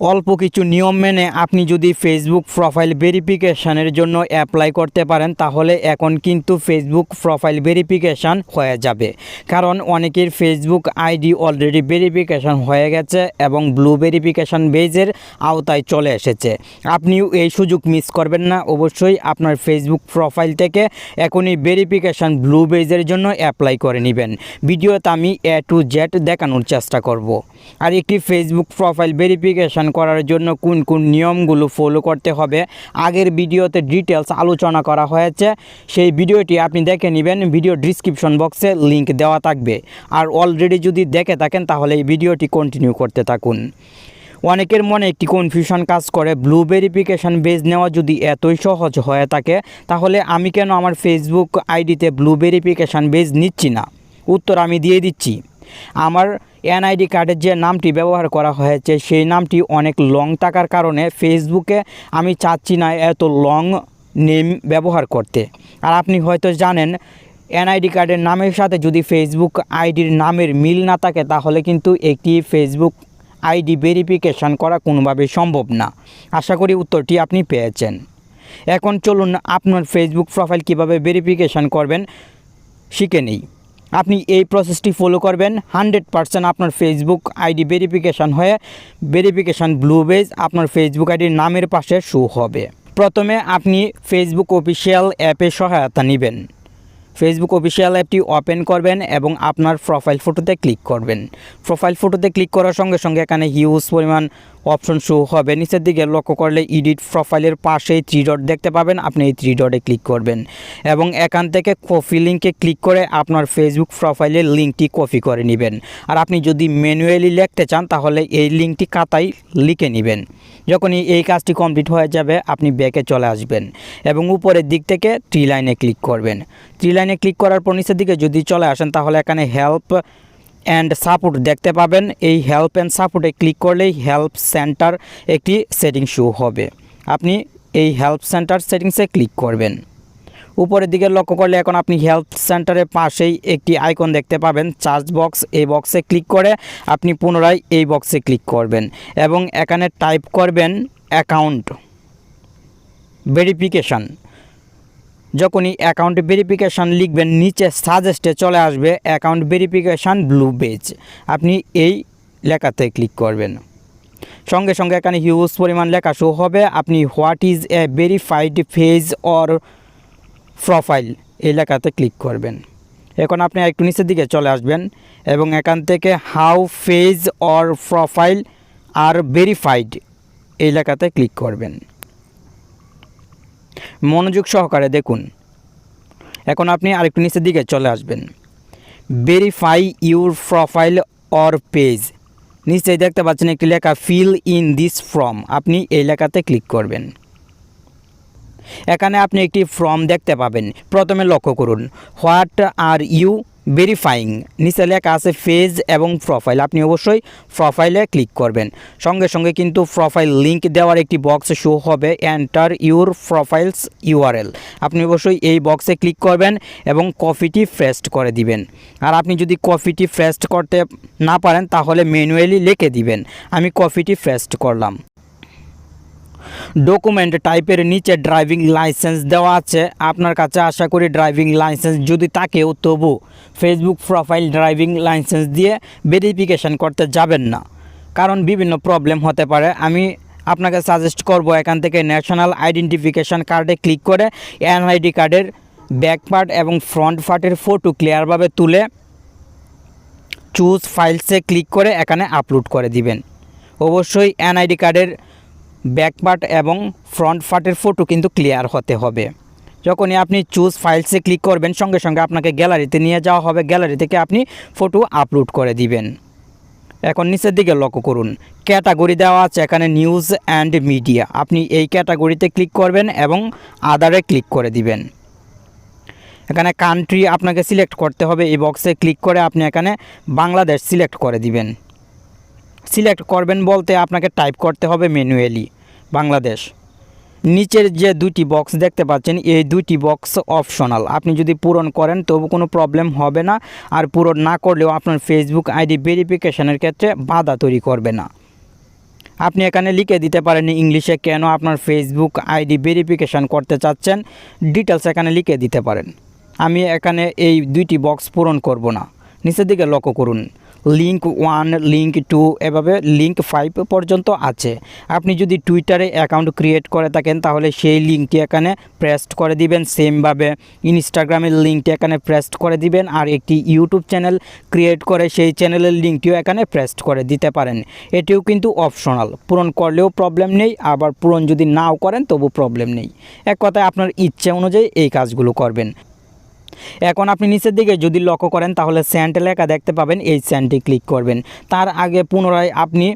অল্প কিছু নিয়ম মেনে আপনি যদি ফেসবুক প্রোফাইল ভেরিফিকেশনের জন্য অ্যাপ্লাই করতে পারেন তাহলে এখন কিন্তু ফেসবুক প্রোফাইল ভেরিফিকেশন হয়ে যাবে। কারণ অনেকের ফেসবুক আইডি অলরেডি ভেরিফিকেশন হয়ে গেছে এবং ব্লু ভেরিফিকেশন বেজের আওতায় চলে এসেছে। আপনিও এই সুযোগ মিস করবেন না। অবশ্যই আপনার ফেসবুক প্রোফাইল থেকে এখনই ভেরিফিকেশন ব্লু বেজের জন্য অ্যাপ্লাই করে নেবেন। ভিডিওতে আমি A to Z দেখানোর চেষ্টা করব। আর একটি ফেসবুক প্রোফাইল ভেরিফিকেশন করার জন্য কোন কোন নিয়মগুলো ফলো করতে হবে আগের ভিডিওতে ডিটেলস আলোচনা করা হয়েছে। সেই ভিডিওটি আপনি দেখে নেবেন, ভিডিও ডেসক্রিপশন বক্সে লিংক দেওয়া থাকবে। আর অলরেডি যদি দেখে থাকেন তাহলে এই ভিডিওটি কন্টিনিউ করতে থাকুন। অনেকের মনে একটি কনফিউশন কাজ করে, ব্লু ভেরিফিকেশন বেজ নেওয়া যদি এতই সহজ হয়ে থাকে তাহলে আমি কেন আমার ফেসবুক আইডিতে ব্লু ভেরিফিকেশন বেজ নিচ্ছি না? উত্তর আমি দিয়ে দিচ্ছি। আমার এনআইডি কার্ডের যে নামটি ব্যবহার করা হয়েছে সেই নামটি অনেক লং থাকার কারণে ফেসবুকে আমি চাচ্ছি না এত লং নেম ব্যবহার করতে। আর আপনি হয়তো জানেন এনআইডি কার্ডের নামের সাথে যদি ফেসবুক আইডির নামের মিল না থাকে তাহলে কিন্তু একটি ফেসবুক আইডি ভেরিফিকেশন করা কোনোভাবেই সম্ভব না। আশা করি উত্তরটি আপনি পেয়েছেন। এখন চলুন আপনার ফেসবুক প্রোফাইল কীভাবে ভেরিফিকেশন করবেন শিখে নেই। আপনি এই প্রসেসটি ফলো করবেন, 100% আপনার ফেসবুক আইডি ভেরিফিকেশন হয়ে ভেরিফিকেশন ব্লু বেজ আপনার ফেসবুক আইডির নামের পাশে শো হবে। প্রথমে আপনি ফেসবুক অফিসিয়াল অ্যাপের সহায়তা নেবেন। ফেসবুক অফিসিয়াল অ্যাপটি ওপেন করবেন এবং আপনার প্রোফাইল ফটোতে ক্লিক করবেন। প্রোফাইল ফটোতে ক্লিক করার সঙ্গে সঙ্গে এখানে হিউজ পরিমাণ অপশন শো হবে। নিচের দিকে লক্ষ্য করলে এডিট প্রোফাইলের পাশেই 3 ডট দেখতে পাবেন, আপনি এই 3 ডটে ক্লিক করবেন এবং এখান থেকে কপি লিঙ্কে ক্লিক করে আপনার ফেসবুক প্রোফাইলের লিঙ্কটি কপি করে নেবেন। আর আপনি যদি ম্যানুয়ালি লিখতে চান তাহলে এই লিঙ্কটি খাতায় লিখে নেবেন। যখনই এই কাজটি কমপ্লিট হয়ে যাবে আপনি ব্যাকে চলে আসবেন এবং উপরের দিক থেকে 3 লাইনে ক্লিক করবেন। 3 লাইনে ক্লিক করার পর নিচের দিকে যদি চলে আসেন তাহলে এখানে হেল্প অ্যান্ড সাপোর্ট দেখতে পাবেন। এই হেল্প অ্যান্ড সাপোর্টে ক্লিক করলেই হেল্প সেন্টার একটি সেটিং শো হবে। আপনি এই হেল্প সেন্টার সেটিংসে ক্লিক করবেন। উপরের দিকে লক্ষ্য করলে এখন আপনি হেল্প সেন্টারের পাশেই একটি আইকন দেখতে পাবেন, সার্চ বক্স। এই বক্সে ক্লিক করে আপনি পুনরায় এই বক্সে ক্লিক করবেন এবং এখানে টাইপ করবেন অ্যাকাউন্ট ভেরিফিকেশান। যখনই অ্যাকাউন্ট ভেরিফিকেশান লিখবেন নিচে সাজেস্টে চলে আসবে অ্যাকাউন্ট ভেরিফিকেশান ব্লু বেজ। আপনি এই লেখাতে ক্লিক করবেন। সঙ্গে সঙ্গে এখানে হিউজ পরিমাণ লেখা শো হবে। আপনি what is a verified page or profile এই লেখাতে ক্লিক করবেন। এখন আপনি একটু নিচের দিকে চলে আসবেন এবং এখান থেকে হাউ পেজ অর প্রোফাইল আর ভেরিফাইড এই লেখাতে ক্লিক করবেন। মনোযোগ সহকারে দেখুন। এখন আপনি আরেকটু নিচের দিকে চলে আসবেন, verify your profile or page. নিচেই দেখতে পাচ্ছেন একটি লেখা ফিল ইন দিস ফর্ম, আপনি এই লেখাতে ক্লিক করবেন। এখানে আপনি একটি ফর্ম দেখতে পাবেন। প্রথমে লক্ষ্য করুন হোয়াট আর ইউ ভেরিফাইং, নিচে লেখা আছে পেজ এবং প্রোফাইল। আপনি অবশ্যই প্রোফাইলে ক্লিক করবেন। সঙ্গে সঙ্গে কিন্তু প্রোফাইল লিঙ্ক দেওয়ার একটি বক্স শো হবে, এন্টার ইউর প্রোফাইলস ইউআরএল। আপনি অবশ্যই এই বক্সে ক্লিক করবেন এবং কপিটি পেস্ট করে দিবেন। আর আপনি যদি কপিটি পেস্ট করতে না পারেন তাহলে ম্যানুয়ালি লিখে দিবেন। আমি কপিটি পেস্ট করলাম। ডকুমেন্ট টাইপের নিচে ড্রাইভিং লাইসেন্স দেওয়া আছে। আপনার কাছে আশা করি ড্রাইভিং লাইসেন্স যদি থাকেও তবু ফেসবুক প্রোফাইল ড্রাইভিং লাইসেন্স দিয়ে ভেরিফিকেশান করতে যাবেন না, কারণ বিভিন্ন প্রবলেম হতে পারে। আমি আপনাকে সাজেস্ট করব এখান থেকে ন্যাশনাল আইডেন্টিফিকেশান কার্ডে ক্লিক করে এনআইডি কার্ডের ব্যাক পার্ট এবং ফ্রন্ট পার্টের ফটো ক্লিয়ারভাবে তুলে চুজ ফাইলসে ক্লিক করে এখানে আপলোড করে দিবেন। অবশ্যই এনআইডি কার্ডের ব্যাক পার্ট এবং ফ্রন্ট পার্টের ফটো কিন্তু ক্লিয়ার হতে হবে। যখনই আপনি চুজ ফাইলসে ক্লিক করবেন সঙ্গে সঙ্গে আপনাকে গ্যালারিতে নিয়ে যাওয়া হবে। গ্যালারি থেকে আপনি ফটো আপলোড করে দিবেন। এখন নিচের দিকে লক্ষ্য করুন, ক্যাটাগরি দেওয়া আছে এখানে নিউজ অ্যান্ড মিডিয়া। আপনি এই ক্যাটাগরিতে ক্লিক করবেন এবং আদারে ক্লিক করে দিবেন। এখানে কান্ট্রি আপনাকে সিলেক্ট করতে হবে। এই বক্সে ক্লিক করে আপনি এখানে বাংলাদেশ সিলেক্ট করে দিবেন। সিলেক্ট করবেন বলতে আপনাকে টাইপ করতে হবে ম্যানুয়ালি বাংলাদেশ। নিচের যে দুটি বক্স দেখতে পাচ্ছেন এই দুটি বক্স অপশনাল, আপনি যদি পূরণ করেন তবু কোনো প্রবলেম হবে না। আর পূরণ না করলেও আপনার ফেসবুক আইডি ভেরিফিকেশনের ক্ষেত্রে বাধা তৈরি করবে না। আপনি এখানে লিখে দিতে পারেন ইংলিশে কেন আপনার ফেসবুক আইডি ভেরিফিকেশান করতে চাচ্ছেন, ডিটেলস এখানে লিখে দিতে পারেন। আমি এখানে এই দুইটি বক্স পূরণ করব না। নিচের দিকে লক্ষ্য করুন, লিঙ্ক 1, লিঙ্ক 2 এভাবে লিঙ্ক 5 পর্যন্ত আছে। আপনি যদি টুইটারে অ্যাকাউন্ট ক্রিয়েট করে থাকেন তাহলে সেই লিঙ্কটি এখানে প্রেস্ট করে দিবেন। সেমভাবে ইনস্টাগ্রামের লিঙ্কটি এখানে প্রেস্ট করে দিবেন। আর একটি ইউটিউব চ্যানেল ক্রিয়েট করে সেই চ্যানেলের লিঙ্কটিও এখানে প্রেস্ট করে দিতে পারেন। এটিও কিন্তু অপশনাল, পূরণ করলেও প্রবলেম নেই, আবার পূরণ যদি নাও করেন তবু প্রবলেম নেই। এক কথায় আপনার ইচ্ছে অনুযায়ী এই কাজগুলো করবেন। এখন আপনি নিচের দিকে যদি লক্ষ্য করেন তাহলে সেন্ড লেখা দেখতে পাবেন, এই সেন্ডে ক্লিক করবেন। তার আগে পুনরায় আপনি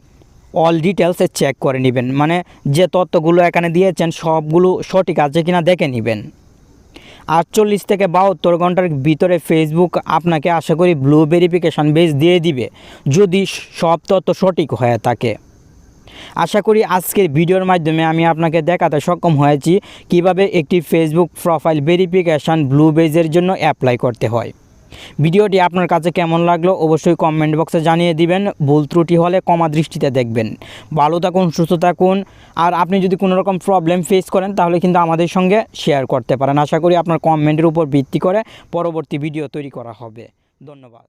অল ডিটেলসে চেক করে নেবেন, মানে যে তথ্যগুলো এখানে দিয়েছেন সবগুলো সঠিক আছে কিনা দেখে নেবেন। 48 থেকে 72 ঘন্টার ভিতরে ফেসবুক আপনাকে আশা করি ব্লু ভেরিফিকেশান বেজ দিয়ে দিবে, যদি সব তথ্য সঠিক হয়ে থাকে। আশা করি আজকের ভিডিওর মাধ্যমে আমি আপনাকে দেখাতে সক্ষম হয়েছি কিভাবে একটি ফেসবুক প্রোফাইল ভেরিফিকেশান ব্লু বেজের জন্য অ্যাপ্লাই করতে হয়। ভিডিওটি আপনার কাছে কেমন লাগলো অবশ্যই কমেন্ট বক্সে জানিয়ে দিবেন। ভুল ত্রুটি হলে ক্ষমা দৃষ্টিতে দেখবেন। ভালো থাকুন, সুস্থ থাকুন। আর আপনি যদি কোনো রকম প্রবলেম ফেস করেন তাহলে কিন্তু আমাদের সঙ্গে শেয়ার করতে পারেন। আশা করি আপনার কমেন্টের উপর ভিত্তি করে পরবর্তী ভিডিও তৈরি করা হবে। ধন্যবাদ।